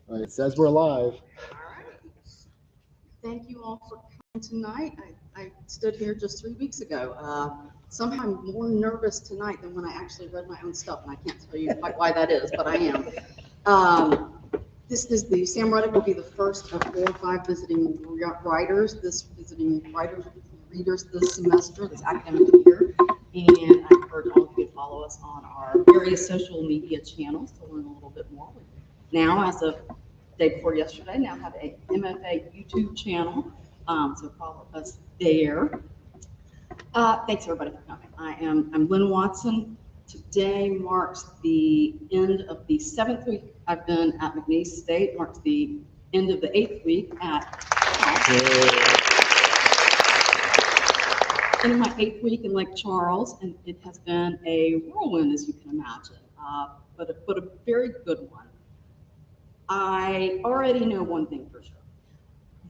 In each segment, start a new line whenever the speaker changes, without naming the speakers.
All right, it says we're live.
All right. Thank you all for coming tonight. I stood here just 3 weeks ago. Somehow I'm more nervous tonight than when I actually read my own stuff, and I can't tell you quite why that is, but I am. This is Sam Ruddick will be the first of 4 or 5 visiting writers, readers this semester, this academic year. And I encourage all of you to follow us on our various social media channels to learn a little bit more. Now, as of day before yesterday, now have a MFA YouTube channel, so follow us there. Thanks everybody for coming. I'm Lynn Watson. Today marks the end of the 7th week I've been at McNeese State, marks the end of the 8th week at in my 8th week in Lake Charles, and it has been a whirlwind, as you can imagine, but a very good one. I already know one thing for sure.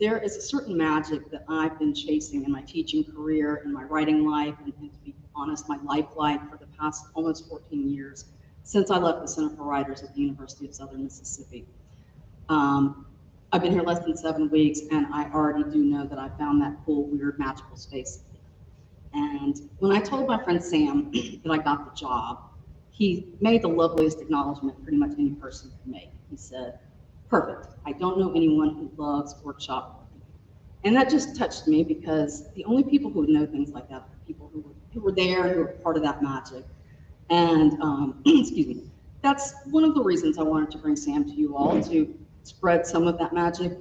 There is a certain magic that I've been chasing in my teaching career, in my writing life, and to be honest, my life for the past almost 14 years since I left the Center for Writers at the University of Southern Mississippi. I've been here less than 7 weeks, and I already do know that I found that cool, weird, magical space. And when I told my friend Sam that I got the job, he made the loveliest acknowledgement pretty much any person could make. He said, "Perfect. I don't know anyone who loves workshop working." And that just touched me because the only people who would know things like that are people who were there, who were part of that magic. And excuse me, that's one of the reasons I wanted to bring Sam to you all, to spread some of that magic,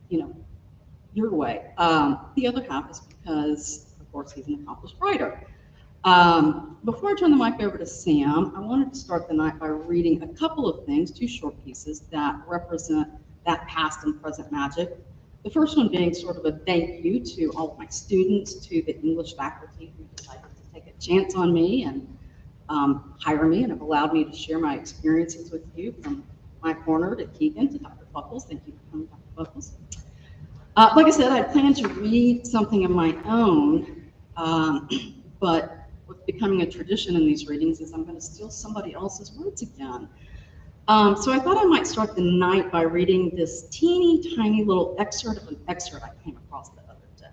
your way. The other half is because, of course, he's an accomplished writer. Before I turn the mic over to Sam, I wanted to start the night by reading a couple of things, 2 short pieces that represent that past and present magic. The first one being sort of a thank you to all of my students, to the English faculty who decided to take a chance on me and hire me and have allowed me to share my experiences with you, from my corner to Keegan to Dr. Buckles. Thank you for coming, Dr. Buckles. Like I said, I plan to read something of my own, but what's becoming a tradition in these readings is I'm going to steal somebody else's words again. So I thought I might start the night by reading this teeny tiny little excerpt of an excerpt I came across the other day.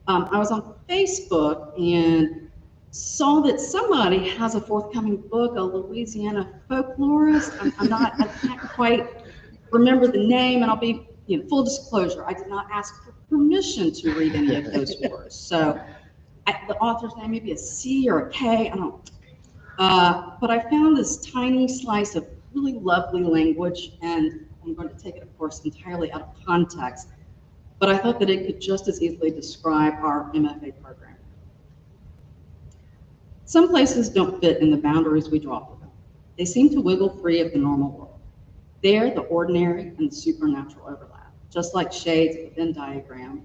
I was on Facebook and saw that somebody has a forthcoming book, a Louisiana folklorist. I can't quite remember the name, and I'll be, full disclosure, I did not ask for permission to read any of those words. So the author's name may be a C or a K, I don't know. But I found this tiny slice of really lovely language, and I'm going to take it, of course, entirely out of context, but I thought that it could just as easily describe our MFA program. Some places don't fit in the boundaries we draw for them. They seem to wiggle free of the normal world. There, the ordinary and the supernatural overlap, just like shades of a Venn diagram,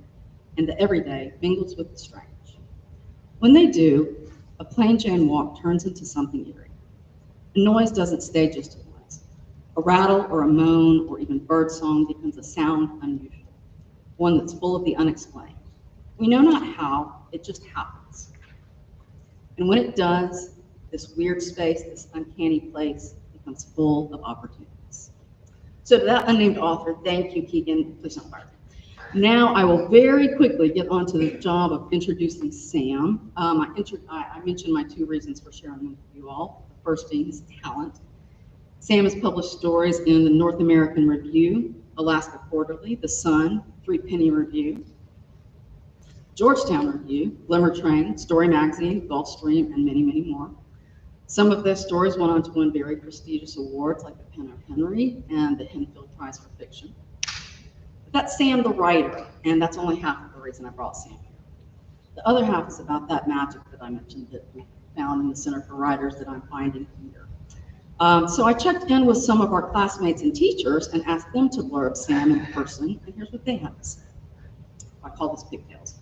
and the everyday mingles with the strange. When they do, a plain Jane walk turns into something eerie. A noise doesn't stay just a noise. A rattle or a moan or even bird song becomes a sound unusual, one that's full of the unexplained. We know not how, it just happens. And when it does, this weird space, this uncanny place, becomes full of opportunities. So to that unnamed author, thank you, Keegan. Please don't fire me. Now I will very quickly get on to the job of introducing Sam. I mentioned my 2 reasons for sharing them with you all. The first being his talent. Sam has published stories in the North American Review, Alaska Quarterly, The Sun, 3 Penny Review, Georgetown Review, Glimmer Train, Story Magazine, Gulfstream, and many, many more. Some of those stories went on to win very prestigious awards like the Penn Henry and the Henfield Prize for Fiction. But that's Sam the writer, and that's only half of the reason I brought Sam here. The other half is about that magic that I mentioned that we found in the Center for Writers that I'm finding here. So I checked in with some of our classmates and teachers and asked them to blurb Sam in person, and here's what they had to say. I call this pigtails.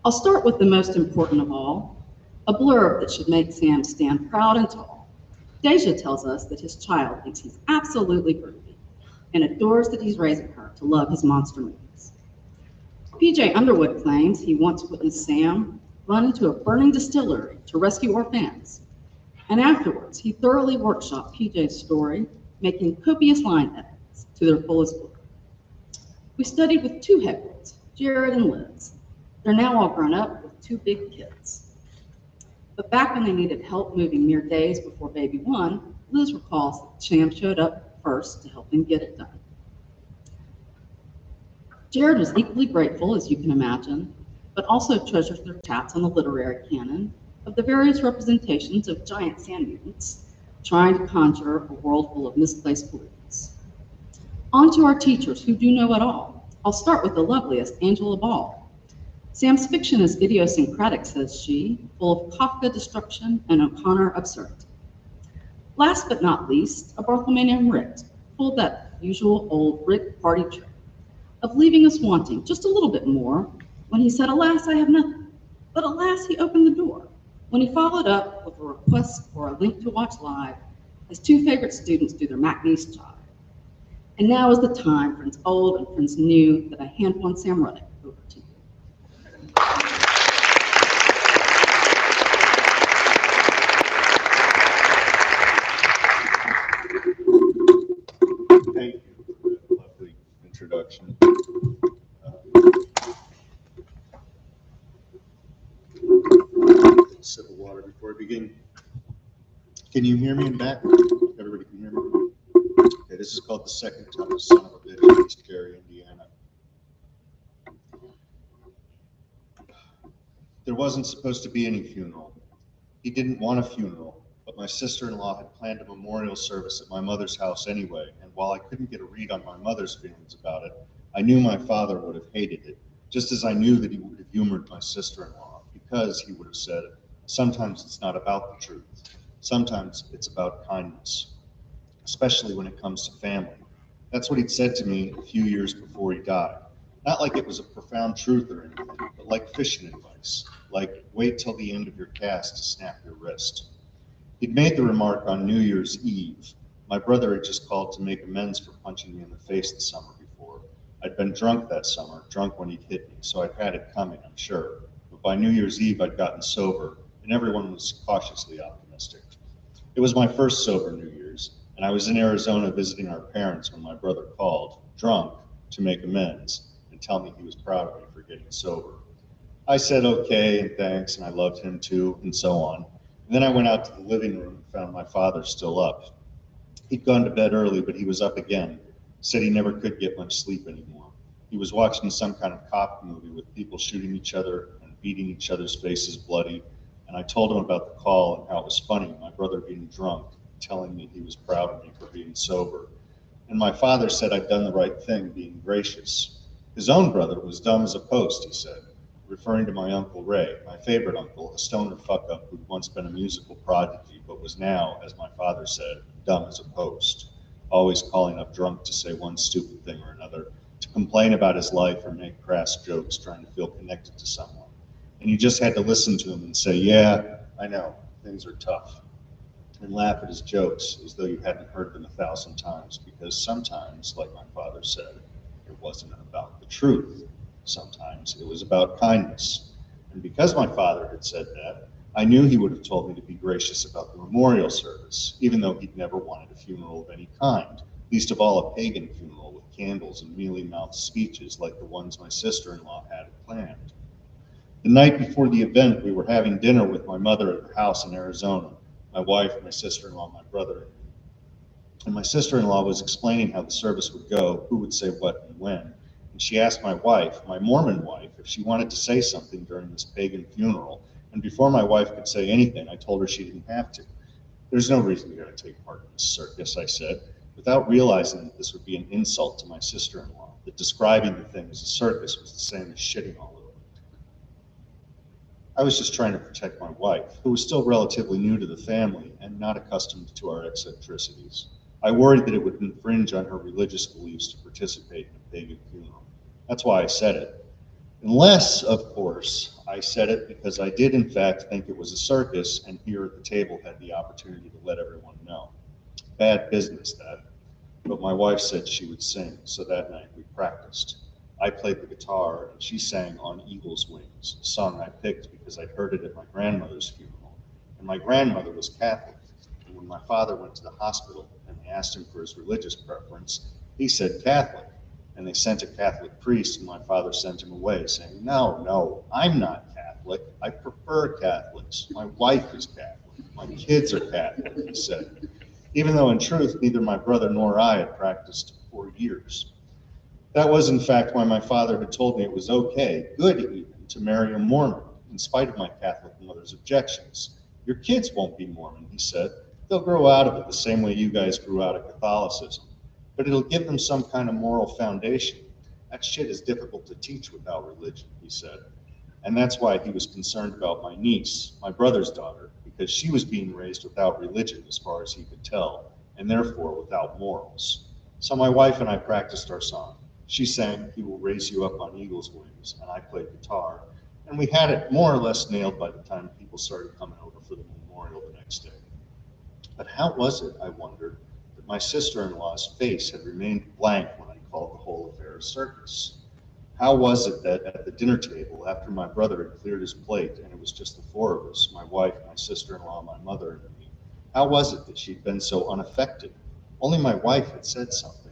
I'll start with the most important of all, a blurb that should make Sam stand proud and tall. Deja tells us that his child thinks he's absolutely groovy and adores that he's raising her to love his monster movies. PJ Underwood claims he once witnessed Sam run into a burning distillery to rescue our fans, and afterwards he thoroughly workshopped PJ's story, making copious line edits. to their fullest glory. We studied with two head girls, Jared and Liz. They're now all grown up with two big kids. But back when they needed help moving mere days before baby one, Liz recalls that Sam showed up first to help them get it done. Jared was equally grateful, as you can imagine, but also treasures their chats on the literary canon of the various representations of giant sand mutants trying to conjure a world full of misplaced pollutants. On to our teachers who do know it all. I'll start with the loveliest, Angela Ball. Sam's fiction is idiosyncratic, says she, full of Kafka destruction and O'Connor absurdity. Last but not least, a Bartholomew Rick, full of that usual old Rick party trick of leaving us wanting just a little bit more when he said, alas, I have nothing. But alas, he opened the door when he followed up with a request for a link to watch live his two favorite students do their McNeese job. And now is the time, friends old and friends new, that I hand one Sam Ruddick over to you.
Thank you for that lovely introduction. A sip of water before I begin. Can you hear me in back? Everybody can hear me? Okay, this is called The Second Toughest Son of a Bitch in East Cary, Indiana. There wasn't supposed to be any funeral. He didn't want a funeral, but my sister-in-law had planned a memorial service at my mother's house anyway, and while I couldn't get a read on my mother's feelings about it, I knew my father would have hated it, just as I knew that he would have humored my sister-in-law, because he would have said, sometimes it's not about the truth. Sometimes it's about kindness, especially when it comes to family. That's what he'd said to me a few years before he died. Not like it was a profound truth or anything, but like fishing advice, like wait till the end of your cast to snap your wrist. He'd made the remark on New Year's Eve. My brother had just called to make amends for punching me in the face the summer before. I'd been drunk that summer, drunk when he'd hit me, so I'd had it coming, I'm sure. But by New Year's Eve, I'd gotten sober, and everyone was cautiously optimistic. It was my first sober New Year's, and I was in Arizona visiting our parents when my brother called, drunk, to make amends and tell me he was proud of me for getting sober. I said okay and thanks, and I loved him too, and so on. And then I went out to the living room and found my father still up. He'd gone to bed early, but he was up again, said he never could get much sleep anymore. He was watching some kind of cop movie with people shooting each other and beating each other's faces bloody, and I told him about the call and how it was funny, my brother being drunk, telling me he was proud of me for being sober. And my father said I'd done the right thing, being gracious. His own brother was dumb as a post, he said, referring to my Uncle Ray, my favorite uncle, a stoner fuck-up who'd once been a musical prodigy, but was now, as my father said, dumb as a post, always calling up drunk to say one stupid thing or another, to complain about his life or make crass jokes, trying to feel connected to someone. And you just had to listen to him and say, yeah, I know, things are tough, and laugh at his jokes as though you hadn't heard them 1,000 times, because sometimes, like my father said, it wasn't about the truth. Sometimes it was about kindness. And because my father had said that, I knew he would have told me to be gracious about the memorial service, even though he'd never wanted a funeral of any kind, least of all a pagan funeral with candles and mealy-mouthed speeches like the ones my sister-in-law had planned. The night before the event, we were having dinner with my mother at her house in Arizona, my wife, my sister-in-law, my brother, and my sister-in-law was explaining how the service would go, who would say what and when. And she asked my wife, my Mormon wife, if she wanted to say something during this pagan funeral. And before my wife could say anything, I told her she didn't have to. There's no reason you're going to take part in this circus, I said, without realizing that this would be an insult to my sister-in-law, that describing the thing as a circus was the same as shitting all over it. I was just trying to protect my wife, who was still relatively new to the family and not accustomed to our eccentricities. I worried that it would infringe on her religious beliefs to participate in a pagan funeral. That's why I said it. Unless, of course, I said it because I did in fact think it was a circus, and here at the table had the opportunity to let everyone know. Bad business, that. But my wife said she would sing, so that night we practiced. I played the guitar, and she sang On Eagle's Wings, a song I picked because I'd heard it at my grandmother's funeral. And my grandmother was Catholic, and when my father went to the hospital and they asked him for his religious preference, He said Catholic, and they sent a Catholic priest, and my father sent him away, saying, no, I'm not Catholic. I prefer Catholics. My wife is Catholic. My kids are Catholic, he said, even though in truth, neither my brother nor I had practiced for years. That was, in fact, why my father had told me it was okay, good even, to marry a Mormon, in spite of my Catholic mother's objections. Your kids won't be Mormon, he said. They'll grow out of it the same way you guys grew out of Catholicism. But it'll give them some kind of moral foundation. That shit is difficult to teach without religion, he said. And that's why he was concerned about my niece, my brother's daughter, because she was being raised without religion as far as he could tell, and therefore without morals. So my wife and I practiced our song. She sang, "He Will Raise You Up on Eagle's Wings," and I played guitar. And we had it more or less nailed by the time people started coming over for the memorial the next day. But how was it, I wondered, that my sister-in-law's face had remained blank when I called the whole affair a circus? How was it that at the dinner table, after my brother had cleared his plate and it was just the four of us, my wife, my sister-in-law, my mother, and me, how was it that she'd been so unaffected? Only my wife had said something.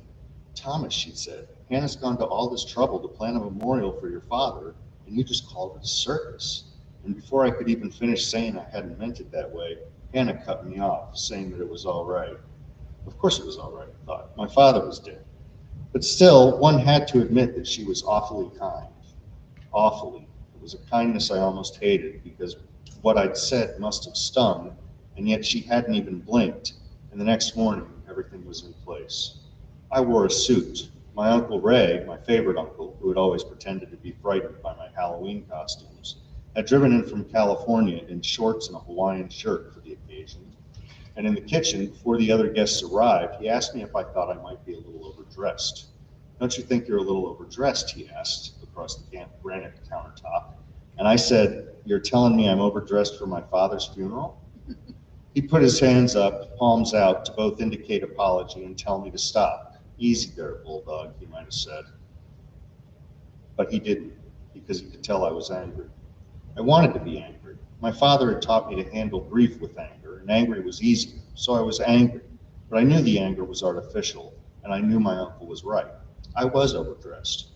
"Thomas," she said, "Hannah's gone to all this trouble to plan a memorial for your father, and you just called it a circus." And before I could even finish saying I hadn't meant it that way, Hannah cut me off, saying that it was all right. Of course it was all right, I thought. My father was dead. But still, one had to admit that she was awfully kind. Awfully. It was a kindness I almost hated, because what I'd said must have stung, and yet she hadn't even blinked, and the next morning everything was in place. I wore a suit. My Uncle Ray, my favorite uncle, who had always pretended to be frightened by my Halloween costumes, had driven in from California in shorts and a Hawaiian shirt for the occasion. And in the kitchen, before the other guests arrived, he asked me if I thought I might be a little overdressed. "Don't you think you're a little overdressed?" he asked across the granite countertop. And I said, "You're telling me I'm overdressed for my father's funeral?" He put his hands up, palms out, to both indicate apology and tell me to stop. "Easy there, bulldog," he might have said. But he didn't, because he could tell I was angry. I wanted to be angry. My father had taught me to handle grief with anger, and angry was easier, so I was angry. But I knew the anger was artificial, and I knew my uncle was right. I was overdressed.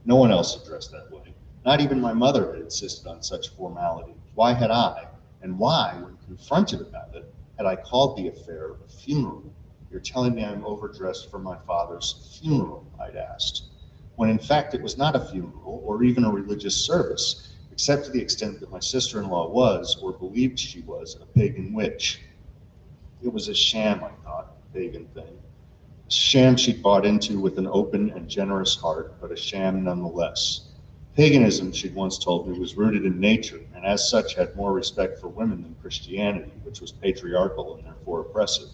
No one else had dressed that way. Not even my mother had insisted on such formality. Why had I? And why, when confronted about it, had I called the affair a funeral? "You're telling me I'm overdressed for my father's funeral?" I'd asked. When in fact it was not a funeral or even a religious service, except to the extent that my sister-in-law was, or believed she was, a pagan witch. It was a sham, I thought, a pagan thing. A sham she'd bought into with an open and generous heart, but a sham nonetheless. Paganism, she'd once told me, was rooted in nature, and as such had more respect for women than Christianity, which was patriarchal and therefore oppressive.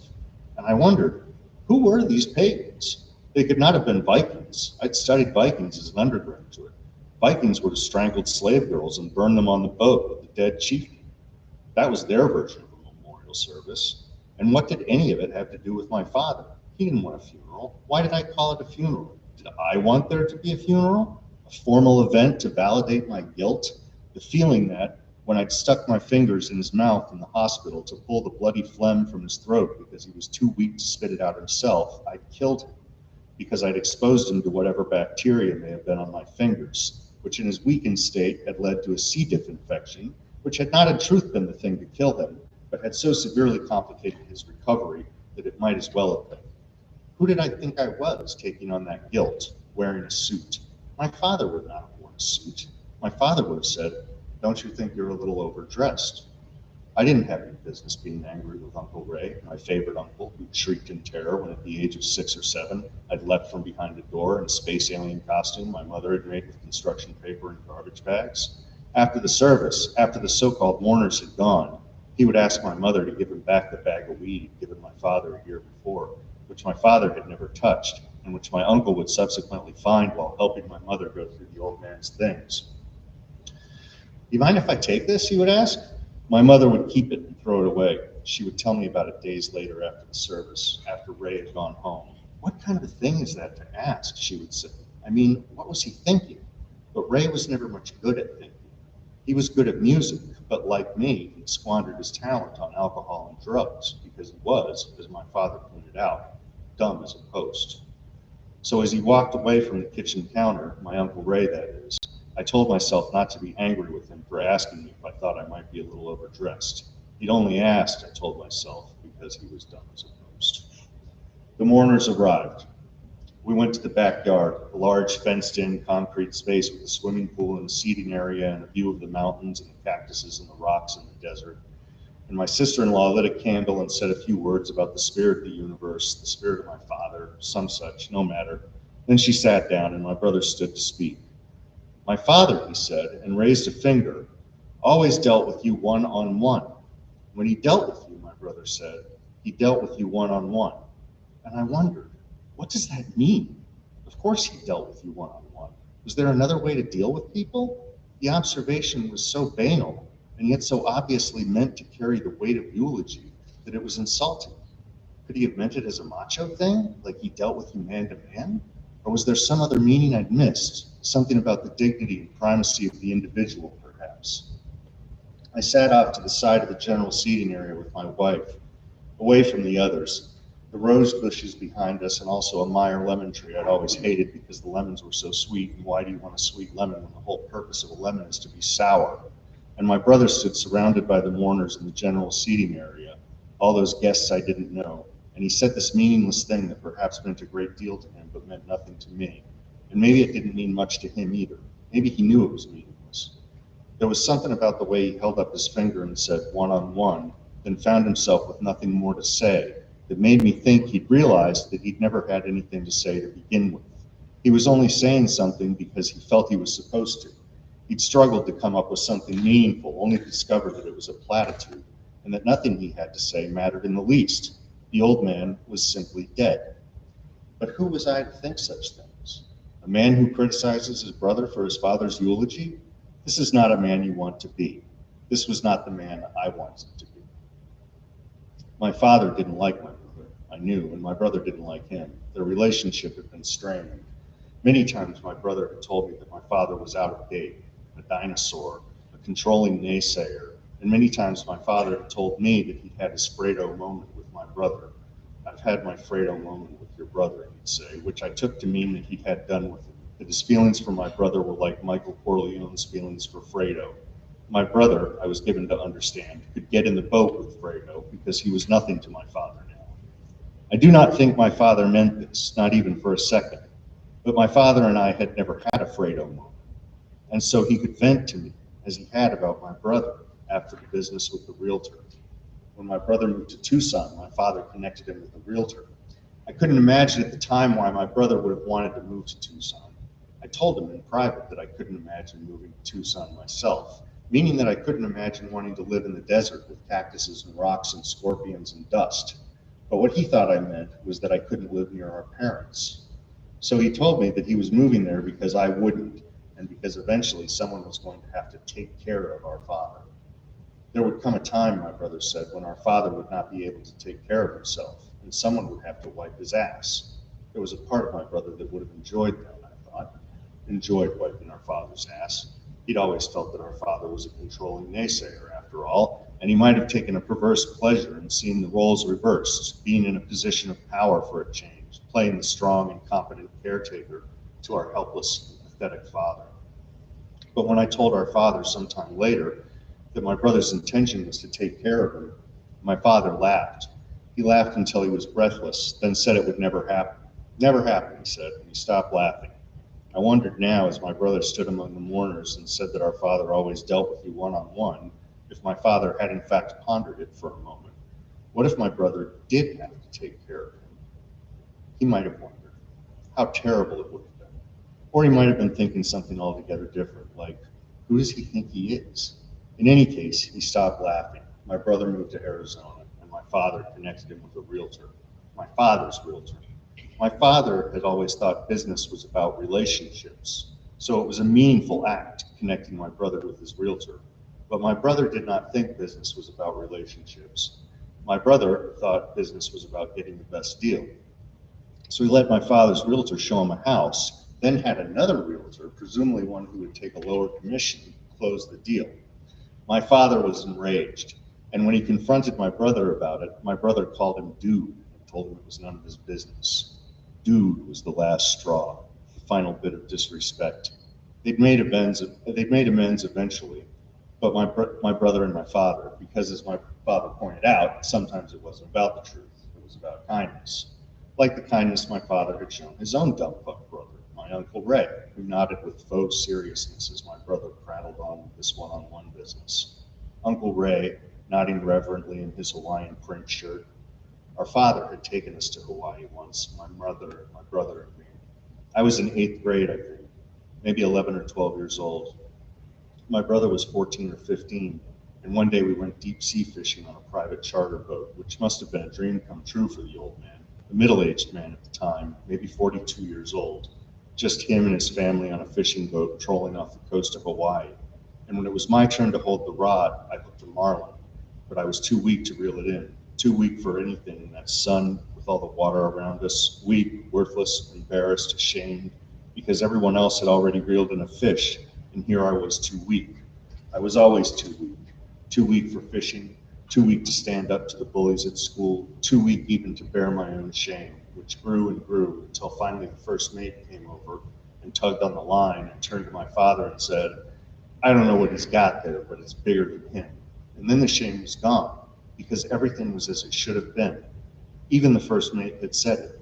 And I wondered, who were these pagans? They could not have been Vikings. I'd studied Vikings as an undergraduate. Vikings would have strangled slave girls and burned them on the boat with the dead chieftain. That was their version of a memorial service. And what did any of it have to do with my father? He didn't want a funeral. Why did I call it a funeral? Did I want there to be a funeral? A formal event to validate my guilt? The feeling that, when I'd stuck my fingers in his mouth in the hospital to pull the bloody phlegm from his throat because he was too weak to spit it out himself, I'd killed him, because I'd exposed him to whatever bacteria may have been on my fingers, which in his weakened state had led to a C. diff infection, which had not in truth been the thing to kill him, but had so severely complicated his recovery that it might as well have been. Who did I think I was, taking on that guilt, wearing a suit? My father would not have worn a suit. My father would have said, "Don't you think you're a little overdressed?" I didn't have any business being angry with Uncle Ray, my favorite uncle, who shrieked in terror when at the age of 6 or 7, I'd leapt from behind a door in a space alien costume my mother had made with construction paper and garbage bags. After the service, after the so-called mourners had gone, he would ask my mother to give him back the bag of weed he'd given my father a year before, which my father had never touched, and which my uncle would subsequently find while helping my mother go through the old man's things. "Do you mind if I take this?" he would ask. My mother would keep it and throw it away. She would tell me about it days later after the service, after Ray had gone home. "What kind of a thing is that to ask?" she would say. "I mean, what was he thinking?" But Ray was never much good at thinking. He was good at music, but like me, he'd squandered his talent on alcohol and drugs because he was, as my father pointed out, dumb as a post. So as he walked away from the kitchen counter, my Uncle Ray that is, I told myself not to be angry with him for asking me if I thought I might be a little overdressed. He'd only asked, I told myself, because he was dumb as a post. The mourners arrived. We went to the backyard, a large fenced-in concrete space with a swimming pool and a seating area and a view of the mountains and the cactuses and the rocks in the desert. And my sister-in-law lit a candle and said a few words about the spirit of the universe, the spirit of my father, some such, no matter. Then she sat down and my brother stood to speak. My father, he said, and raised a finger, always dealt with you one-on-one. When he dealt with you, my brother said, he dealt with you one-on-one. And I wondered, what does that mean? Of course he dealt with you one-on-one. Was there another way to deal with people? The observation was so banal, and yet so obviously meant to carry the weight of eulogy that it was insulting. Could he have meant it as a macho thing, like he dealt with you man to man? Or was there some other meaning I'd missed, something about the dignity and primacy of the individual, perhaps? I sat off to the side of the general seating area with my wife, away from the others, the rose bushes behind us, and also a Meyer lemon tree I'd always hated because the lemons were so sweet, and why do you want a sweet lemon when the whole purpose of a lemon is to be sour? And my brother stood surrounded by the mourners in the general seating area, all those guests I didn't know, and he said this meaningless thing that perhaps meant a great deal to him but meant nothing to me. And maybe it didn't mean much to him either. Maybe he knew it was meaningless. There was something about the way he held up his finger and said one-on-one, then found himself with nothing more to say, that made me think he'd realized that he'd never had anything to say to begin with. He was only saying something because he felt he was supposed to. He'd struggled to come up with something meaningful, only to discover that it was a platitude, and that nothing he had to say mattered in the least. The old man was simply dead. But who was I to think such things? A man who criticizes his brother for his father's eulogy? This is not a man you want to be. This was not the man I wanted to be. My father didn't like my brother, I knew, and my brother didn't like him. Their relationship had been strained. Many times my brother had told me that my father was out of date, a dinosaur, a controlling naysayer, and many times my father had told me that he'd had his Fredo moment with my brother. I've had my Fredo moment with your brother, he'd say, which I took to mean that he'd had done with him, that his feelings for my brother were like Michael Corleone's feelings for Fredo. My brother, I was given to understand, could get in the boat with Fredo because he was nothing to my father now. I do not think my father meant this, not even for a second, but my father and I had never had a Fredo moment, and so he could vent to me, as he had about my brother after the business with the realtor. When my brother moved to Tucson, my father connected him with the realtor. I couldn't imagine at the time why my brother would have wanted to move to Tucson. I told him in private that I couldn't imagine moving to Tucson myself, meaning that I couldn't imagine wanting to live in the desert with cactuses and rocks and scorpions and dust. But what he thought I meant was that I couldn't live near our parents. So he told me that he was moving there because I wouldn't, and because eventually someone was going to have to take care of our father. There would come a time, my brother said, when our father would not be able to take care of himself, and someone would have to wipe his ass. There was a part of my brother that would have enjoyed that, I thought, enjoyed wiping our father's ass. He'd always felt that our father was a controlling naysayer, after all, and he might have taken a perverse pleasure in seeing the roles reversed, being in a position of power for a change, playing the strong and competent caretaker to our helpless, pathetic father. But when I told our father sometime later that my brother's intention was to take care of him, my father laughed. He laughed until he was breathless, then said it would never happen. Never happen, he said, and he stopped laughing. I wondered now, as my brother stood among the mourners and said that our father always dealt with you one-on-one, if my father had in fact pondered it for a moment. What if my brother did have to take care of him? He might have wondered how terrible it would have been. Or he might have been thinking something altogether different, like, who does he think he is? In any case, he stopped laughing. My brother moved to Arizona, and my father connected him with a realtor. My father's realtor. My father had always thought business was about relationships, so it was a meaningful act connecting my brother with his realtor. But my brother did not think business was about relationships. My brother thought business was about getting the best deal. So he let my father's realtor show him a house, then had another realtor, presumably one who would take a lower commission, close the deal. My father was enraged, and when he confronted my brother about it, my brother called him dude and told him it was none of his business. Dude was the last straw, the final bit of disrespect. They'd made amends eventually, but my brother and my father, because as my father pointed out, sometimes it wasn't about the truth, it was about kindness. Like the kindness my father had shown his own dumb fuck brother, my Uncle Ray, who nodded with faux seriousness as my brother prattled on with this one-on-one business. Uncle Ray, nodding reverently in his Hawaiian print shirt. Our father had taken us to Hawaii once, my brother, and me. I was in eighth grade, I think, maybe 11 or 12 years old. My brother was 14 or 15, and one day we went deep sea fishing on a private charter boat, which must have been a dream come true for the old man, a middle-aged man at the time, maybe 42 years old. Just him and his family on a fishing boat trolling off the coast of Hawaii. And when it was my turn to hold the rod, I hooked a marlin, but I was too weak to reel it in, too weak for anything in that sun with all the water around us, weak, worthless, embarrassed, ashamed, because everyone else had already reeled in a fish, and here I was too weak. I was always too weak for fishing, too weak to stand up to the bullies at school, too weak even to bear my own shame, which grew and grew until finally the first mate came over and tugged on the line and turned to my father and said, I don't know what he's got there, but it's bigger than him. And then the shame was gone, because everything was as it should have been. Even the first mate had said it.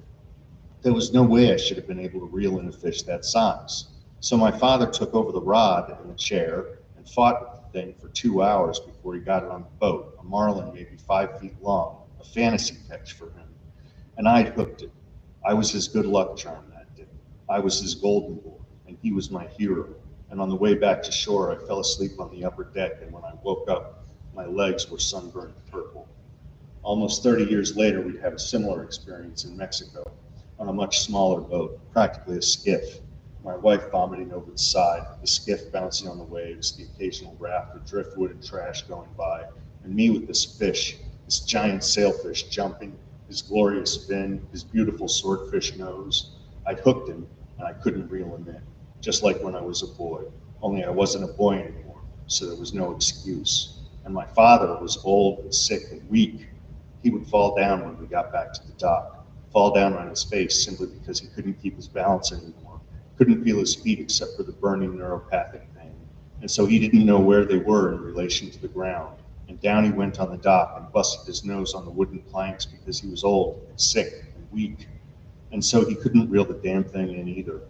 There was no way I should have been able to reel in a fish that size. So my father took over the rod and the chair and fought with the thing for 2 hours before he got it on the boat, a marlin maybe 5 feet long, a fantasy catch for him. And I'd hooked it. I was his good luck charm that day. I was his golden boy, and he was my hero. And on the way back to shore, I fell asleep on the upper deck, and when I woke up, my legs were sunburned purple. Almost 30 years later, we'd have a similar experience in Mexico on a much smaller boat, practically a skiff. My wife vomiting over the side, the skiff bouncing on the waves, the occasional raft of driftwood and trash going by, and me with this fish, this giant sailfish jumping, his glorious fin, his beautiful swordfish nose. I'd hooked him, and I couldn't reel him in, just like when I was a boy, only I wasn't a boy anymore, so there was no excuse. And my father was old and sick and weak. He would fall down when we got back to the dock, fall down on his face simply because he couldn't keep his balance anymore, couldn't feel his feet except for the burning neuropathic pain. And so he didn't know where they were in relation to the ground. And down he went on the dock and busted his nose on the wooden planks because he was old and sick and weak. And so he couldn't reel the damn thing in either.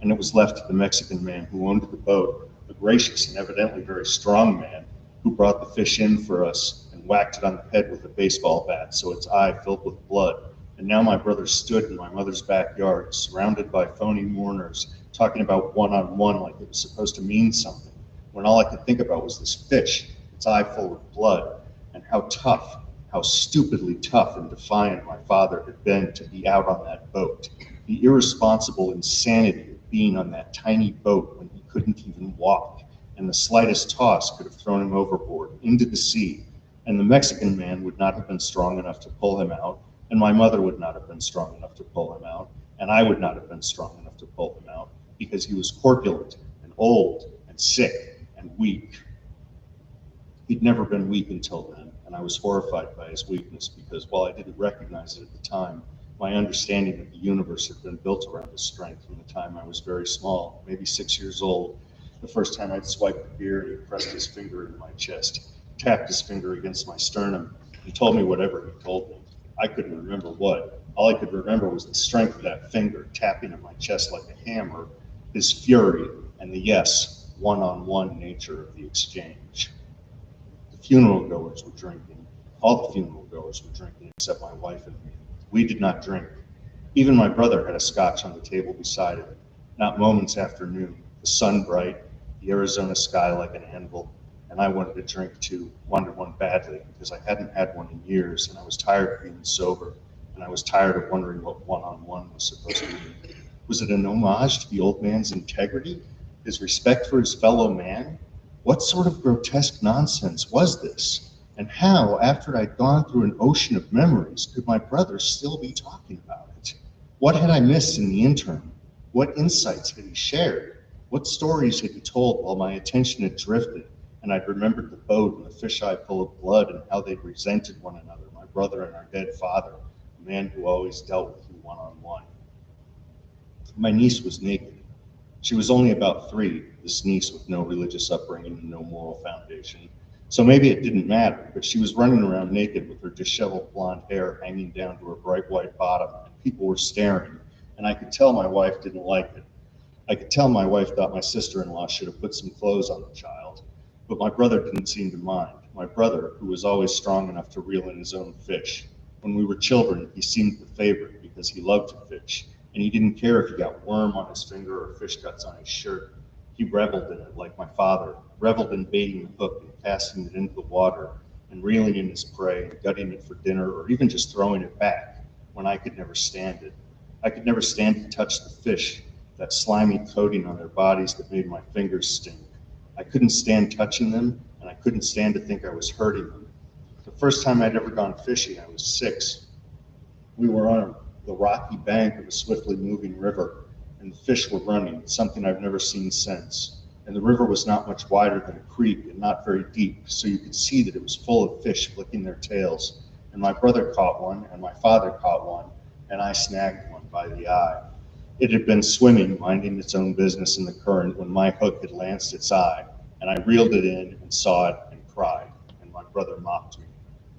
And it was left to the Mexican man who owned the boat, a gracious and evidently very strong man, who brought the fish in for us and whacked it on the head with a baseball bat so its eye filled with blood. And now my brother stood in my mother's backyard, surrounded by phony mourners, talking about one-on-one like it was supposed to mean something, when all I could think about was this fish, its eye full of blood, and how tough, how stupidly tough and defiant my father had been to be out on that boat. The irresponsible insanity of being on that tiny boat when he couldn't even walk, and the slightest toss could have thrown him overboard, into the sea, and the Mexican man would not have been strong enough to pull him out, and my mother would not have been strong enough to pull him out, and I would not have been strong enough to pull him out, because he was corpulent and old and sick and weak. He'd never been weak until then, and I was horrified by his weakness because while I didn't recognize it at the time, my understanding of the universe had been built around his strength from the time I was very small, maybe 6 years old. The first time I'd swiped the beer, he pressed his finger into my chest, tapped his finger against my sternum, and told me whatever he told me. I couldn't remember what. All I could remember was the strength of that finger tapping at my chest like a hammer, his fury, and the yes, one-on-one nature of the exchange. The funeral goers were drinking. All the funeral goers were drinking except my wife and me. We did not drink. Even my brother had a scotch on the table beside him. Not moments after noon, the sun bright, the Arizona sky like an anvil, and I wanted a drink too, wanted one badly, because I hadn't had one in years, and I was tired of being sober, and I was tired of wondering what one-on-one was supposed to mean. Was it an homage to the old man's integrity, his respect for his fellow man? What sort of grotesque nonsense was this? And how, after I'd gone through an ocean of memories, could my brother still be talking about it? What had I missed in the interim? What insights had he shared? What stories had he told while my attention had drifted, and I'd remembered the boat and the fisheye full of blood and how they'd resented one another, my brother and our dead father, a man who always dealt with you one-on-one. My niece was naked. She was only about 3, this niece with no religious upbringing and no moral foundation. So maybe it didn't matter, but she was running around naked with her disheveled blonde hair hanging down to her bright white bottom, and people were staring, and I could tell my wife didn't like it. I could tell my wife thought my sister-in-law should have put some clothes on the child, but my brother didn't seem to mind. My brother, who was always strong enough to reel in his own fish. When we were children, he seemed the favorite because he loved to fish, and he didn't care if he got worm on his finger or fish guts on his shirt. He reveled in it like my father, reveled in baiting the hook and casting it into the water and reeling in his prey and gutting it for dinner or even just throwing it back when I could never stand it. I could never stand to touch the fish, that slimy coating on their bodies that made my fingers sting. I couldn't stand touching them, and I couldn't stand to think I was hurting them. The first time I'd ever gone fishing, I was 6. We were on the rocky bank of a swiftly moving river, and the fish were running, something I've never seen since. And the river was not much wider than a creek and not very deep, so you could see that it was full of fish flicking their tails. And my brother caught one, and my father caught one, and I snagged one by the eye. It had been swimming, minding its own business in the current, when my hook had lanced its eye, and I reeled it in and saw it and cried, and my brother mocked me.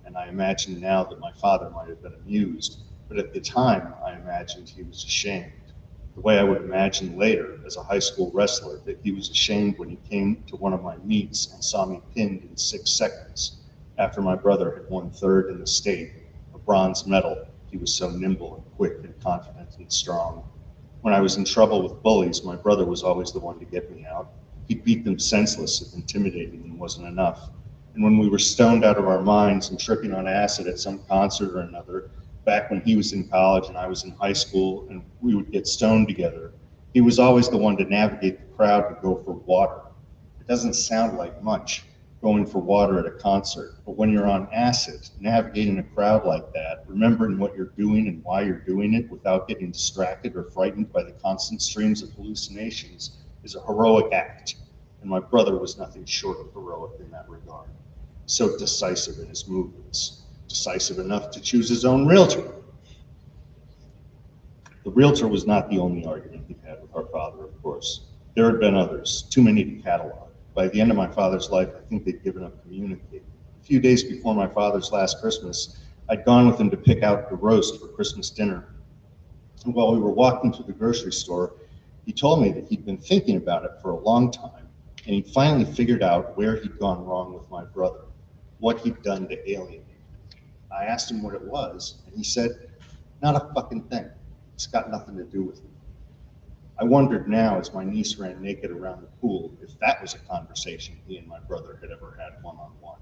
And I imagine now that my father might have been amused, but at the time I imagined he was ashamed. The way I would imagine later, as a high school wrestler, that he was ashamed when he came to one of my meets and saw me pinned in 6 seconds, after my brother had won 3rd in the state, a bronze medal. He was so nimble and quick and confident and strong. When I was in trouble with bullies, my brother was always the one to get me out. He'd beat them senseless if intimidating them wasn't enough. And when we were stoned out of our minds and tripping on acid at some concert or another, back when he was in college and I was in high school and we would get stoned together, he was always the one to navigate the crowd to go for water. It doesn't sound like much, going for water at a concert, but when you're on acid, navigating a crowd like that, remembering what you're doing and why you're doing it without getting distracted or frightened by the constant streams of hallucinations is a heroic act. And my brother was nothing short of heroic in that regard. So decisive in his movements, decisive enough to choose his own realtor. The realtor was not the only argument he had with our father, of course. There had been others, too many to catalog. By the end of my father's life, I think they'd given up communicating. A few days before my father's last Christmas, I'd gone with him to pick out the roast for Christmas dinner. And while we were walking to the grocery store, he told me that he'd been thinking about it for a long time, and he'd finally figured out where he'd gone wrong with my brother, what he'd done to alienate him. I asked him what it was, and he said, "Not a fucking thing. It's got nothing to do with me." I wondered now, as my niece ran naked around the pool, if that was a conversation he and my brother had ever had one-on-one.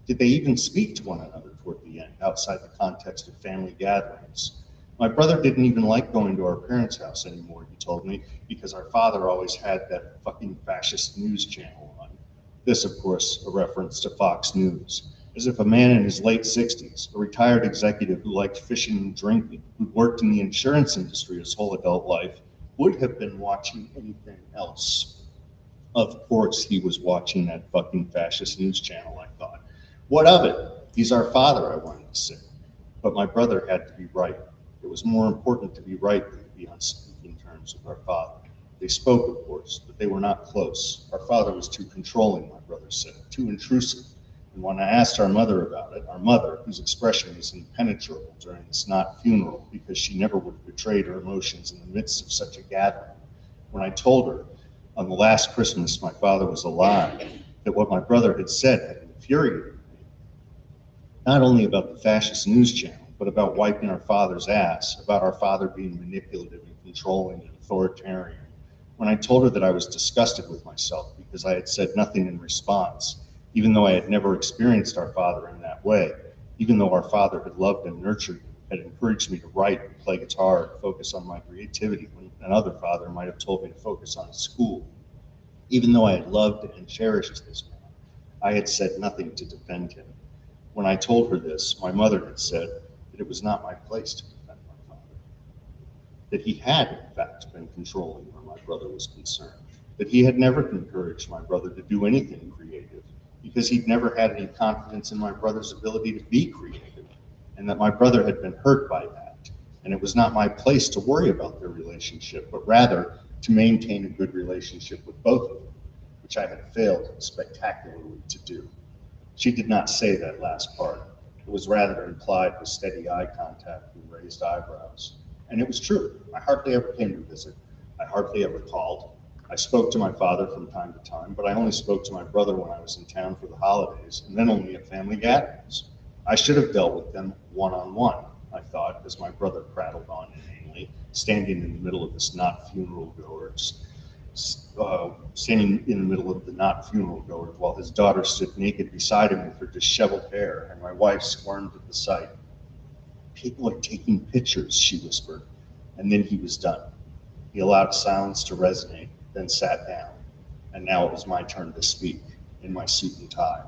Did they even speak to one another toward the end, outside the context of family gatherings? My brother didn't even like going to our parents' house anymore, he told me, because our father always had that fucking fascist news channel on. This, of course, a reference to Fox News. As if a man in his late 60s, a retired executive who liked fishing and drinking, who'd worked in the insurance industry his whole adult life, would have been watching anything else. Of course he was watching that fucking fascist news channel, I thought. What of it? He's our father, I wanted to say. But my brother had to be right. It was more important to be right than to be on speaking terms with our father. They spoke, of course, but they were not close. Our father was too controlling, my brother said, too intrusive. And when I asked our mother about it, our mother, whose expression was impenetrable during this not funeral because she never would have betrayed her emotions in the midst of such a gathering, when I told her on the last Christmas my father was alive, that what my brother had said had infuriated me, not only about the fascist news channel, but about wiping our father's ass, about our father being manipulative and controlling and authoritarian. When I told her that I was disgusted with myself because I had said nothing in response, even though I had never experienced our father in that way, even though our father had loved and nurtured me, had encouraged me to write and play guitar and focus on my creativity when another father might have told me to focus on school, even though I had loved and cherished this man, I had said nothing to defend him. When I told her this, my mother had said that it was not my place to defend my father, that he had, in fact, been controlling where my brother was concerned, that he had never encouraged my brother to do anything creative, because he'd never had any confidence in my brother's ability to be creative, and that my brother had been hurt by that. and it was not my place to worry about their relationship, but rather to maintain a good relationship with both of them, which I had failed spectacularly to do. She did not say that last part. It was rather implied with steady eye contact and raised eyebrows. And it was true. I hardly ever came to visit. I hardly ever called. I spoke to my father from time to time, but I only spoke to my brother when I was in town for the holidays, and then only at family gatherings. I should have dealt with them one-on-one, I thought, as my brother prattled on inanely, standing in the middle of this not funeral goers, standing in the middle of the not funeral goers while his daughter stood naked beside him with her disheveled hair, and my wife squirmed at the sight. "People are taking pictures," she whispered, and then he was done. He allowed silence to resonate, then sat down, and now it was my turn to speak, in my suit and tie.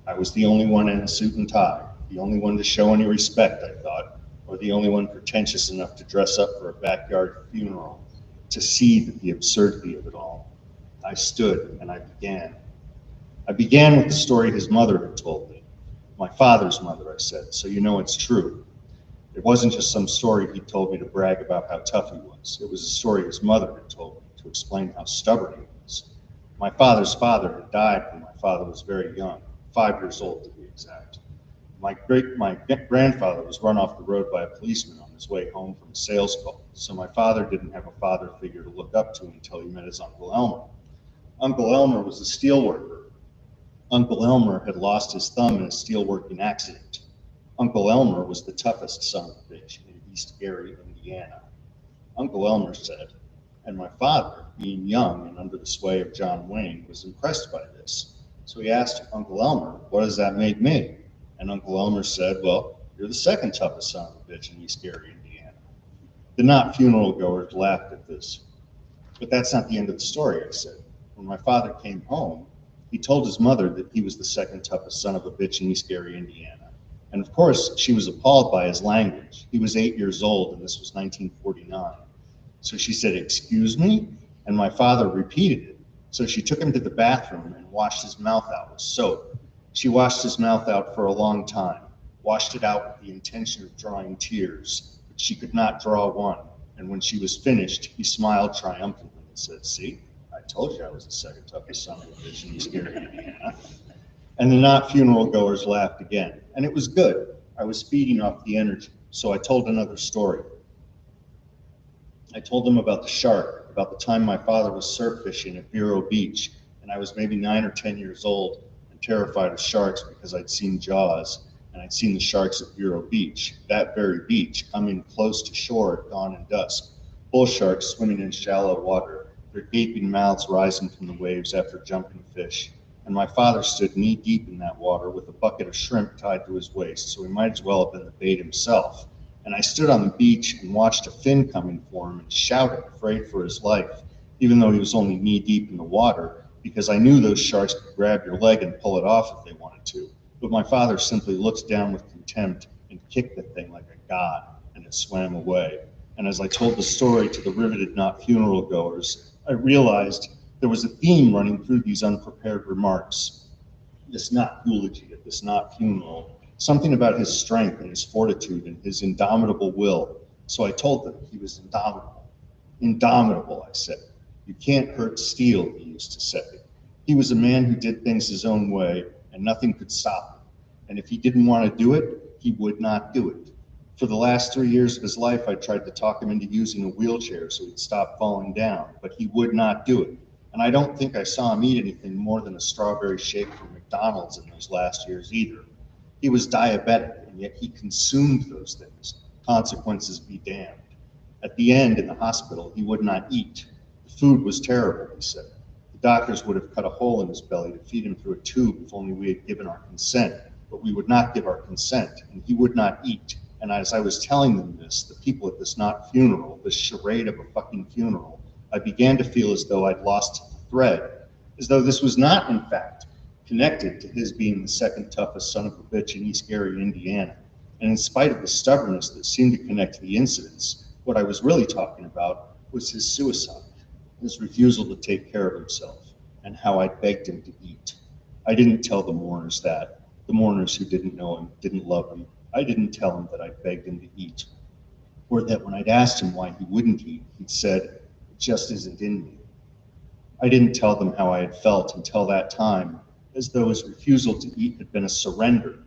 I was the only one in a suit and tie, the only one to show any respect, I thought, or the only one pretentious enough to dress up for a backyard funeral, to see the absurdity of it all. I stood and I began. I began with the story his mother had told me. My father's mother, I said, so you know it's true. It wasn't just some story he told me to brag about how tough he was. It was a story his mother had told me to explain how stubborn he was. My father's father had died when my father was very young, 5 years old to be exact. My grandfather was run off the road by a policeman on his way home from a sales call, so my father didn't have a father figure to look up to until he met his Uncle Elmer. Uncle Elmer was a steel worker. Uncle Elmer had lost his thumb in a steelworking accident. Uncle Elmer was the toughest son of a bitch in East Gary, Indiana. Uncle Elmer said, and my father, being young and under the sway of John Wayne, was impressed by this. So he asked Uncle Elmer, what does that make me? And Uncle Elmer said, well, you're the second toughest son of a bitch in East Gary, Indiana. The not funeral goers laughed at this. But that's not the end of the story, I said. When my father came home, he told his mother that he was the second toughest son of a bitch in East Gary, Indiana. And of course, she was appalled by his language. He was 8 years old, and this was 1949. So she said, excuse me? And my father repeated it. So she took him to the bathroom and washed his mouth out with soap. She washed his mouth out for a long time, washed it out with the intention of drawing tears, but she could not draw one. And when she was finished, he smiled triumphantly and said, see, I told you I was the second toughest son of a bitch in East Gary, Indiana. And the not funeral goers laughed again. And it was good. I was feeding off the energy. So I told another story. I told them about the shark, about the time my father was surf fishing at Vero Beach, and I was maybe 9 or 10 years old and terrified of sharks because I'd seen Jaws, and I'd seen the sharks at Vero Beach, that very beach, coming close to shore at dawn and dusk. Bull sharks swimming in shallow water, their gaping mouths rising from the waves after jumping fish. And my father stood knee deep in that water with a bucket of shrimp tied to his waist, so he might as well have been the bait himself. And I stood on the beach and watched a fin coming for him and shouted, afraid for his life, even though he was only knee deep in the water, because I knew those sharks could grab your leg and pull it off if they wanted to. But my father simply looked down with contempt and kicked the thing like a god, and it swam away. And as I told the story to the riveted not funeral goers, I realized there was a theme running through these unprepared remarks. This not eulogy at this not funeral, something about his strength and his fortitude and his indomitable will. So I told them he was indomitable. Indomitable, I said. You can't hurt steel, he used to say. He was a man who did things his own way, and nothing could stop him. And if he didn't want to do it, he would not do it. For the last 3 years of his life, I tried to talk him into using a wheelchair so he'd stop falling down, but he would not do it. And I don't think I saw him eat anything more than a strawberry shake from McDonald's in those last years either. He was diabetic, and yet he consumed those things. Consequences be damned. At the end, in the hospital, he would not eat. The food was terrible, he said. The doctors would have cut a hole in his belly to feed him through a tube if only we had given our consent, but we would not give our consent, and he would not eat. And as I was telling them this, the people at this not funeral, this charade of a fucking funeral, I began to feel as though I'd lost the thread, as though this was not, in fact, connected to his being the second toughest son of a bitch in East Gary, Indiana. And in spite of the stubbornness that seemed to connect the incidents, what I was really talking about was his suicide, his refusal to take care of himself, and how I begged him to eat. I didn't tell the mourners that. The mourners who didn't know him, didn't love him. I didn't tell him that I begged him to eat. or that when I'd asked him why he wouldn't eat, he'd said, "It just isn't in me." I didn't tell them how I had felt until that time, as though his refusal to eat had been a surrender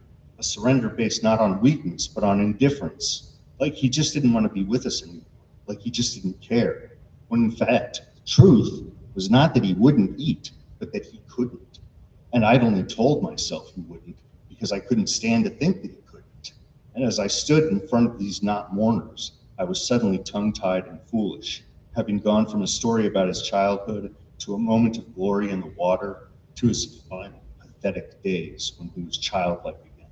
based not on weakness, but on indifference, like he just didn't want to be with us anymore, like he just didn't care, when in fact, the truth was not that he wouldn't eat, but that he couldn't. And I'd only told myself he wouldn't because I couldn't stand to think that he couldn't. And as I stood in front of these not mourners, I was suddenly tongue-tied and foolish, having gone from a story about his childhood to a moment of glory in the water, to his final pathetic days when he was childlike again.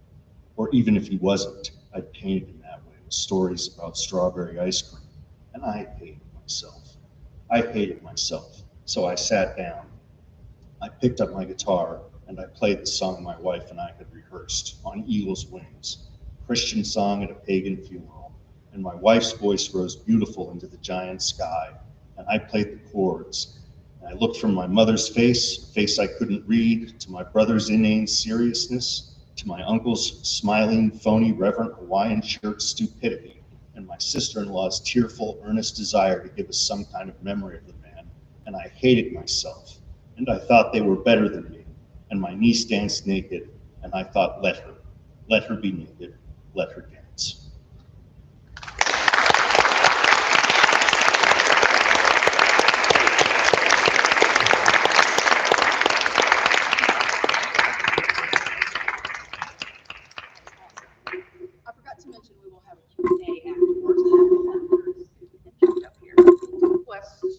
Or even if he wasn't, I'd painted him that way with stories about strawberry ice cream. And I hated myself. I hated myself. So I sat down. I picked up my guitar and I played the song my wife and I had rehearsed, On Eagle's Wings, a Christian song at a pagan funeral. And my wife's voice rose beautiful into the giant sky, and I played the chords. And I looked from my mother's face, a face I couldn't read, to my brother's inane seriousness, to my uncle's smiling, phony, reverent Hawaiian shirt stupidity, and my sister-in-law's tearful, earnest desire to give us some kind of memory of the man, and I hated myself, and I thought they were better than me, and my niece danced naked, and I thought, let her be naked, let her dance.
I forgot to mention we will have a Q&A afterwards. Up here. Questions?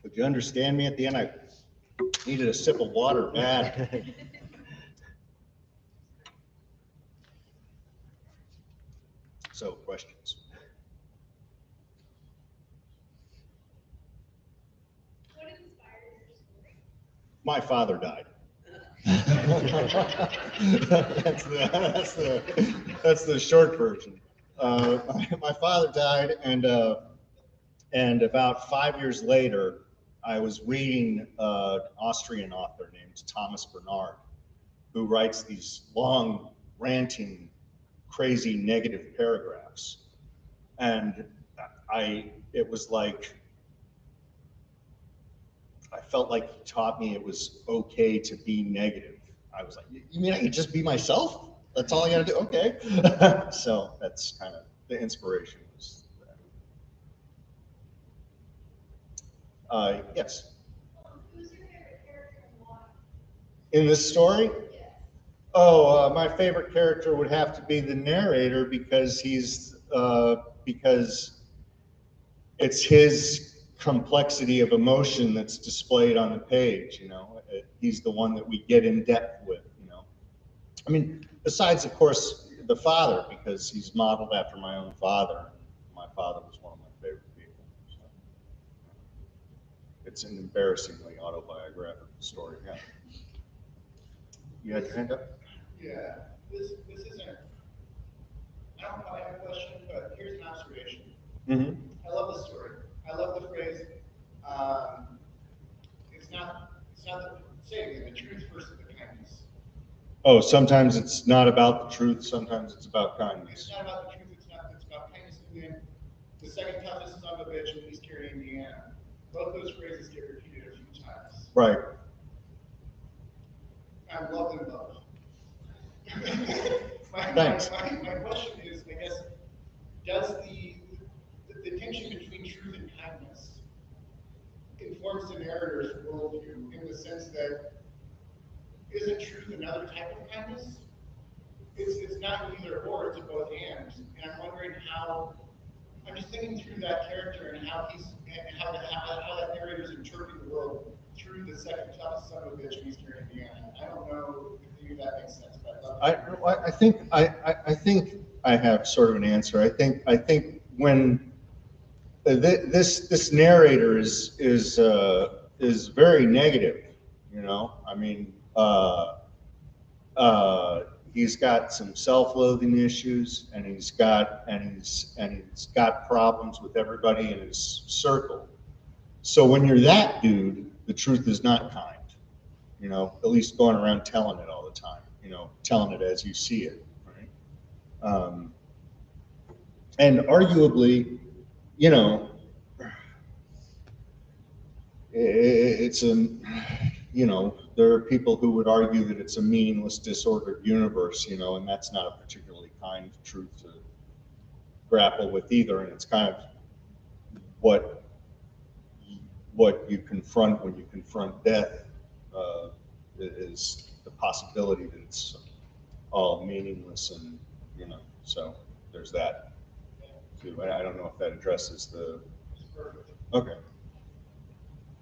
Would you understand me at the end? I needed a sip of water bad. So, questions?
What inspired your story?
My father died. That's the short version. My father died, and about 5 years later, I was reading an Austrian author named Thomas Bernard, who writes these long, ranting, crazy, negative paragraphs, and it was like, I felt like he taught me it was okay to be negative. I was like, you mean I can just be myself? That's all I gotta do? Okay. So that's kind of the inspiration was that. Yes.
Who's your favorite character and why?
In this story?
Yes.
Oh, my favorite character would have to be the narrator because because it's his complexity of emotion that's displayed on the page. He's the one that we get in depth with. I mean, besides, of course, the father, because he's modeled after my own father. My father was one of my favorite people. So it's an embarrassingly autobiographical story. Yeah. You had your hand up?
Yeah, this isn't, I don't quite have a question, but here's an observation.
Mm-hmm.
I love the story. I love the phrase, it's not the saying the truth versus the kindness.
Oh, sometimes it's not about the truth, sometimes it's about kindness.
It's not about the truth, it's about kindness. And then the second toughest son of a bitch in East Carolina, Indiana. Both those phrases get repeated a few times.
Right.
I love them both.
Thanks.
My question is, I guess, does the tension between truth and kindness informs the narrator's worldview in the sense that isn't truth another type of kindness? It's not either or, it's a both and. And I'm wondering how, I'm just thinking through that character and how that narrator's interpreting the world through the second toughest son of a bitch in Eastern Indiana. I don't know if any of that makes sense, but
I think I have sort of an answer. I think when this narrator is very negative, I mean, he's got some self-loathing issues, and he's got problems with everybody in his circle. So when you're that dude, the truth is not kind. At least going around telling it all the time. Telling it as you see it. Right? And arguably, you know, it's a, you know, there are people who would argue that it's a meaningless, disordered universe, you know, and that's not a particularly kind truth to grapple with either. And it's kind of what you confront when you confront death, is the possibility that it's all meaningless, and you know, so there's that too. I don't know if that addresses the. Okay.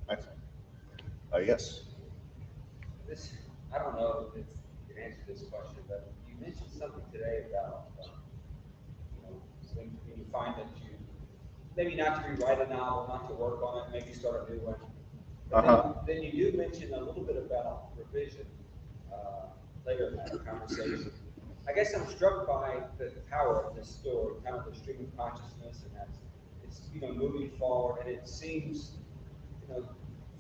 Excellent. Yes.
This, I don't know if you can answer this question, but you mentioned something today about, you know, when you find that you, maybe not to rewrite a novel, not to work on it, maybe start a new one. But then you do mention a little bit about revision later in that conversation. I guess I'm struck by the power of this story, kind of the stream of consciousness, and that it's, you know, moving forward, and it seems, you know,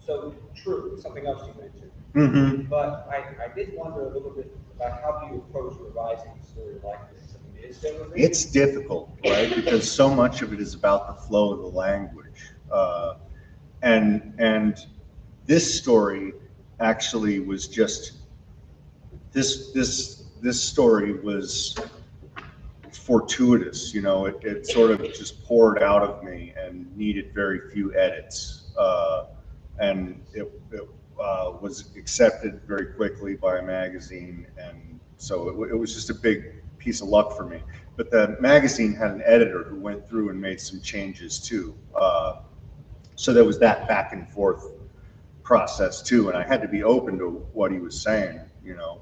so true. Something else you mentioned.
Mm-hmm.
But I did wonder a little bit about how do you approach revising a story like this? I mean, is there a revision?
It's difficult, right? Because so much of it is about the flow of the language, and this story actually was just this story was fortuitous, you know. It sort of just poured out of me and needed very few edits, and it was accepted very quickly by a magazine, and so it was just a big piece of luck for me. But the magazine had an editor who went through and made some changes too, so there was that back and forth process too, and I had to be open to what he was saying, you know,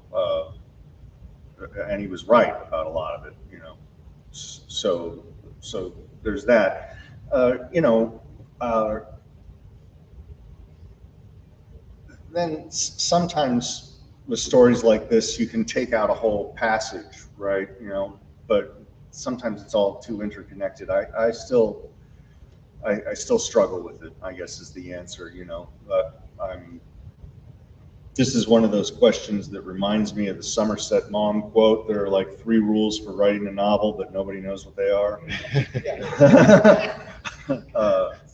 and he was right about a lot of it, you know. So there's that, you know. Then sometimes with stories like this, you can take out a whole passage, right? You know, but sometimes it's all too interconnected. I still struggle with it, I guess, is the answer, you know. This is one of those questions that reminds me of the Somerset Maugham quote. There are like 3 rules for writing a novel, but nobody knows what they are.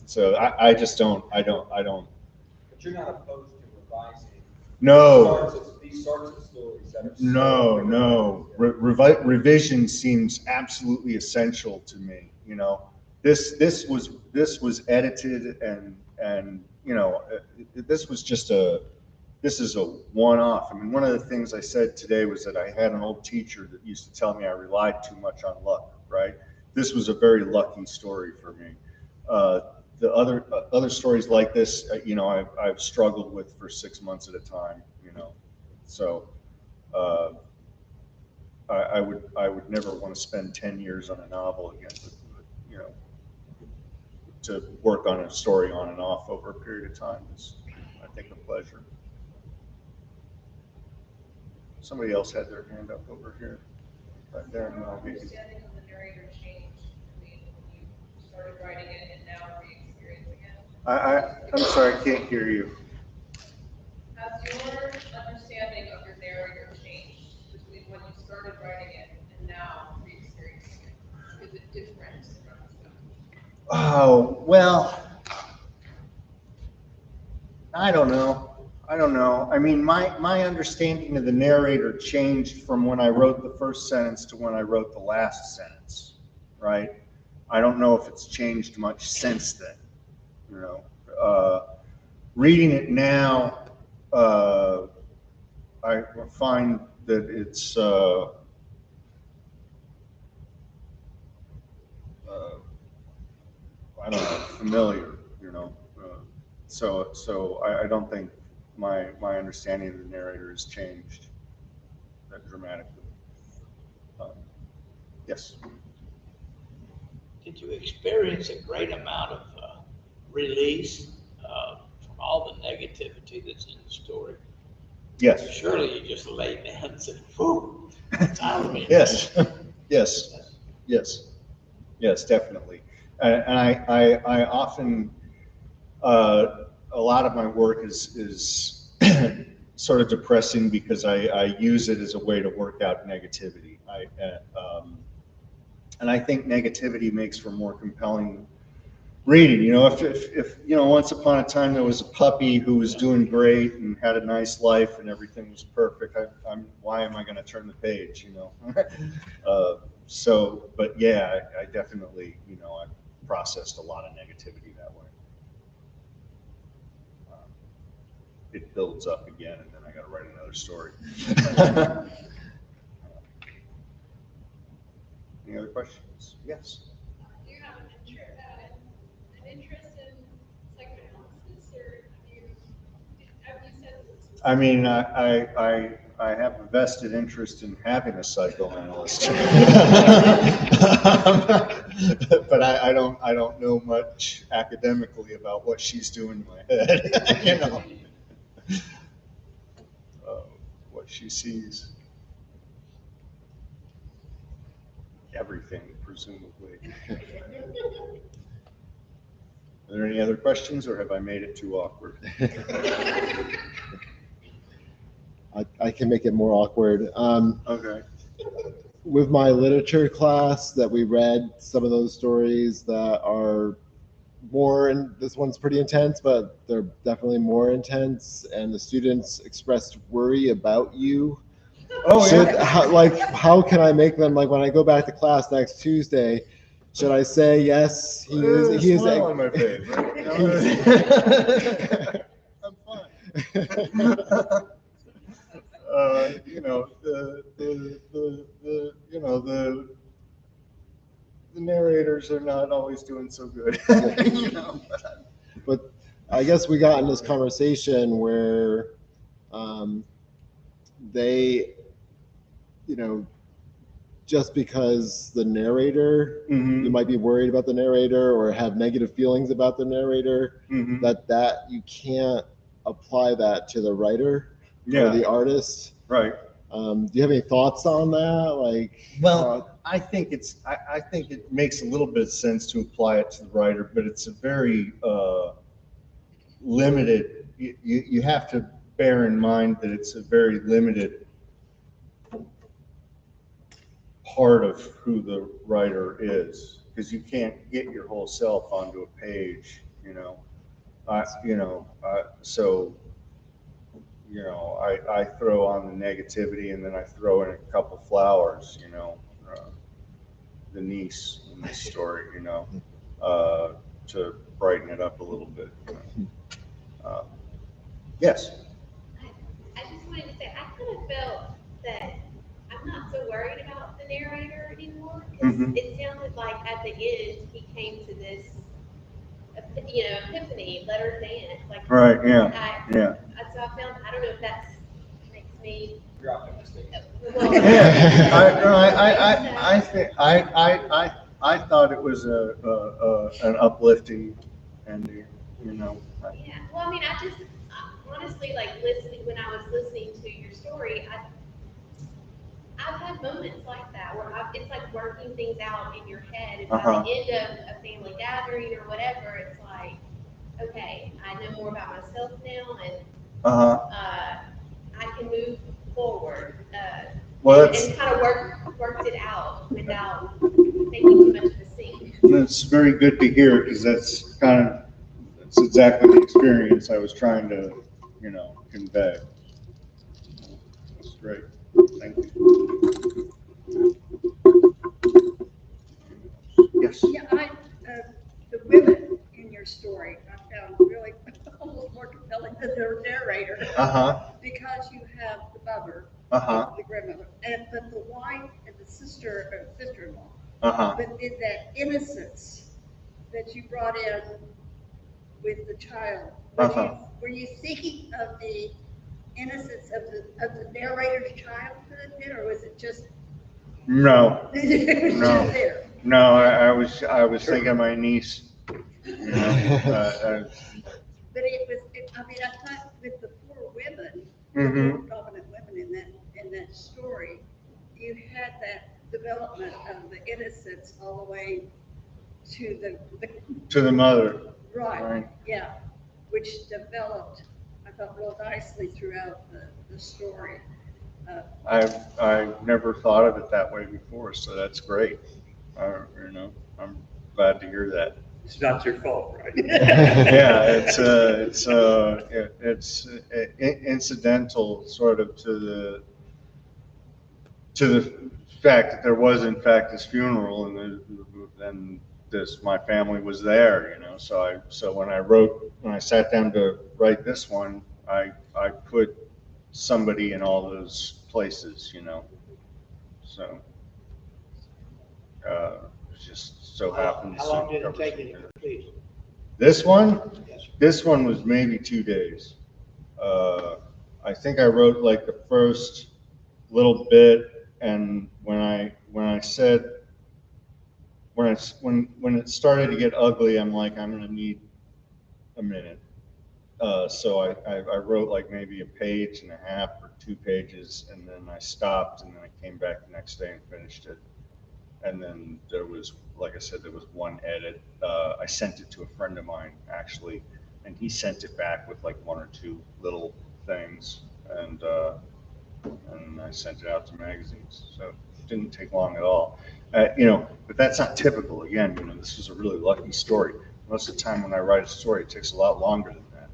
So I just don't.
But you're not opposed to revising.
No.
These sorts of stories that are.
No. Revision seems absolutely essential to me. You know, this was edited and you know, this is a one-off. I mean, one of the things I said today was that I had an old teacher that used to tell me I relied too much on luck, right? This was a very lucky story for me. The other stories like this, you know, I've struggled with for 6 months at a time, you know. So I would never want to spend 10 years on a novel again, you know, to work on a story on and off over a period of time is, I think, a pleasure. Somebody else had their hand up over here. Right there. No, maybe.
Understanding of the narrator changed between when you started writing it and now re-experiencing it?
I'm sorry, I can't hear you.
Has your understanding of your narrator changed between when you started writing it and now re-experiencing it? Is it different?
Oh, well, I don't know. I mean, my understanding of the narrator changed from when I wrote the first sentence to when I wrote the last sentence, right? I don't know if it's changed much since then, you know. Reading it now, I find that it's, I don't know, familiar, you know. So I don't think my understanding of the narrator has changed that dramatically. Yes.
Did you experience a great amount of release from all the negativity that's in the story?
Yes.
Surely you just lay down and said, "Whew, it's out of me."
Yes. Yes, definitely. And I often, a lot of my work is sort of depressing because I use it as a way to work out negativity. And I think negativity makes for more compelling reading. You know, if you know, once upon a time there was a puppy who was doing great and had a nice life and everything was perfect, why am I going to turn the page? You know, so, but yeah, I definitely, you know, I processed a lot of negativity that way. It builds up again, and then I got to write another story. Any other questions? Yes.
Do you have an interest in psychoanalysis, or have you said this?
I mean, I have a vested interest in having a psychoanalyst, but I don't know much academically about what she's doing in my head. You know, what she sees, everything presumably. Are there any other questions, or have I made it too awkward?
I can make it more awkward.
Okay.
With my literature class that we read some of those stories that are more, and this one's pretty intense, but they're definitely more intense, and the students expressed worry about you.
Oh, yeah.
How can I make them, like, when I go back to class next Tuesday, should I say, yes, he is
Smile on my face, right? I'm fine. You know, the narrators are not always doing so good. You know?
But I guess we got in this conversation where they, you know, just because the narrator, you might be worried about the narrator or have negative feelings about the narrator, that you can't apply that to the writer or the artist.
Right.
Do you have any thoughts on that? Like,
well, I think it makes a little bit of sense to apply it to the writer, but it's a very limited. You have to bear in mind that it's a very limited part of who the writer is, because you can't get your whole self onto a page. You know, so. You know, I throw on the negativity, and then I throw in a couple flowers, you know, the niece in this story, you know, to brighten it up a little bit. You know. Yes.
I just wanted to say, I kind of felt that I'm not so worried about the narrator anymore, because it sounded like at the end he came to this, you know, epiphany, let her dance. Like,
right, yeah, yeah.
So I found, I don't know if that makes me.
You're optimistic.
Well,
I thought it was an uplifting ending, you know.
Yeah, well, I mean, I just honestly, like, when I was listening to your story, I've had moments like that where it's like working things out in your head, and by the end of a family gathering or whatever, it's like, okay, I know more about myself now, and I can move forward. And kind of worked it out without making too much of a scene.
That's very good to hear, because that's exactly the experience I was trying to, you know, convey. That's great. Thank you. Yes.
Yeah, the women in your story I found really almost more compelling than the narrator. Because you have the mother, the grandmother, but the wife and the sister-in-law. But in that innocence that you brought in with the child, were you thinking of the innocence of the narrator's childhood then, or was it just?
No.
Just there?
No, I was thinking of my niece. You know,
but I mean, I thought with the four women, the four dominant women in that story, you had that development of the innocence all the way to
the mother.
Right. Yeah, which developed, I thought, real nicely throughout the story.
I've never thought of it that way before, so that's great. I'm glad to hear that.
It's not your fault, right?
Yeah, it's incidental sort of to the fact that there was in fact this funeral, and then my family was there, so when I sat down to write this one, I put somebody in all those places, so it just so happens.
How long did it take you to complete?
This one?
Yes, sir.
This one was maybe 2 days. I think I wrote like the first little bit, and when it started to get ugly, I'm like, I'm gonna need a minute. So I wrote like maybe a page and a half or 2 pages, and then I stopped, and then I came back the next day and finished it. And then there was, like I said, there was one edit. I sent it to a friend of mine actually, and he sent it back with like 1 or 2 little things, and I sent it out to magazines. So it didn't take long at all. But that's not typical. Again, this was a really lucky story. Most of the time when I write a story, it takes a lot longer than that.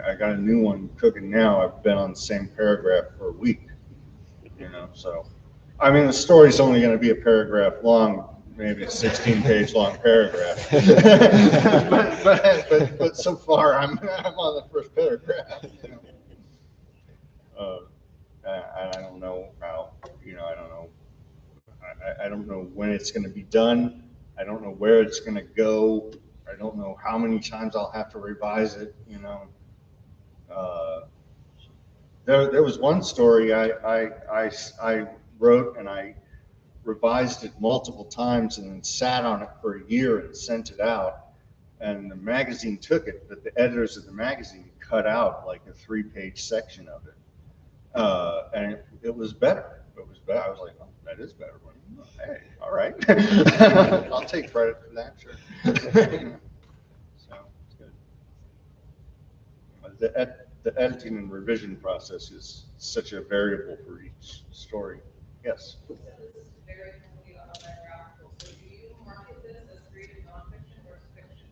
I got a new one cooking now. I've been on the same paragraph for a week. So I mean, the story's only going to be a paragraph long, maybe a 16-page long paragraph. but so far, I'm on the first paragraph. I don't know how. I don't know when it's going to be done. I don't know where it's going to go. I don't know how many times I'll have to revise it. There was one story I wrote, and I revised it multiple times and then sat on it for a year and sent it out. And the magazine took it, but the editors of the magazine cut out like a 3-page section of it. And it was better. It was better. I was like, oh, that is better. Hey, all right. I'll take credit for that, sure. So it's good. The editing and revision process is such a variable for each story. Yes.
So this is very heavily autobiographical. So do you market this as creative nonfiction or as fiction?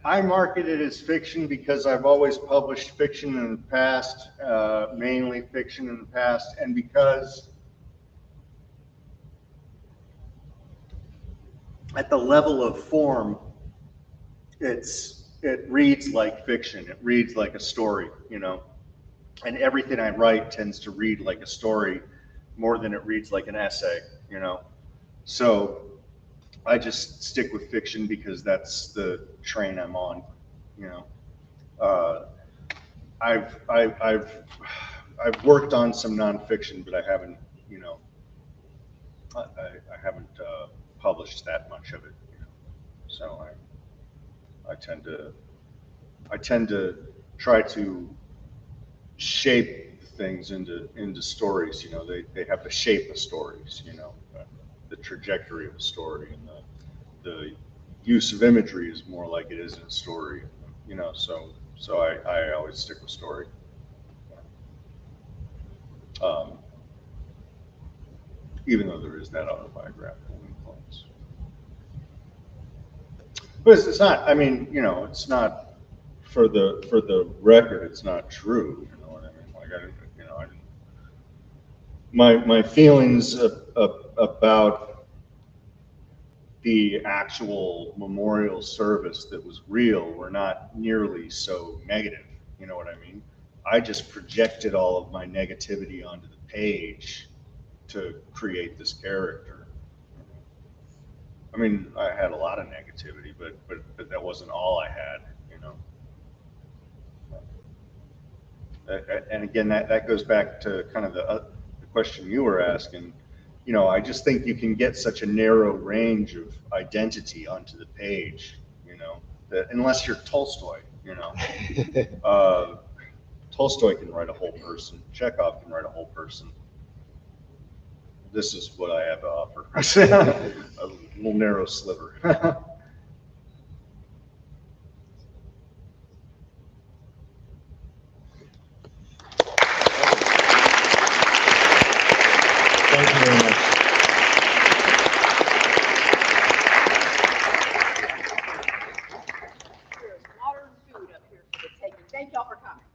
I market it as fiction because I've always published fiction in the past, mainly fiction in the past, and because at the level of form, it reads like fiction. It reads like a story, and everything I write tends to read like a story more than it reads like an essay, So I just stick with fiction because that's the train I'm on, I've worked on some nonfiction, but I haven't, I haven't published that much of it, So I tend to try to shape things into stories. They have the shape of stories. The trajectory of a story, and the use of imagery is more like it is in a story. So I always stick with story. Even though there is that autobiographical influence. But it's not. I mean, it's not for the record. It's not true. You know what I mean? Like I didn't. My feelings about the actual memorial service that was real were not nearly so negative. You know what I mean? I just projected all of my negativity onto the page to create this character. I mean, I had a lot of negativity, but that wasn't all I had, And again, that goes back to kind of the question you were asking. I just think you can get such a narrow range of identity onto the page, that unless you're Tolstoy, Tolstoy can write a whole person. Chekhov can write a whole person. This is what I have to offer. A little narrow sliver. Thank you very much.
Thank y'all for coming.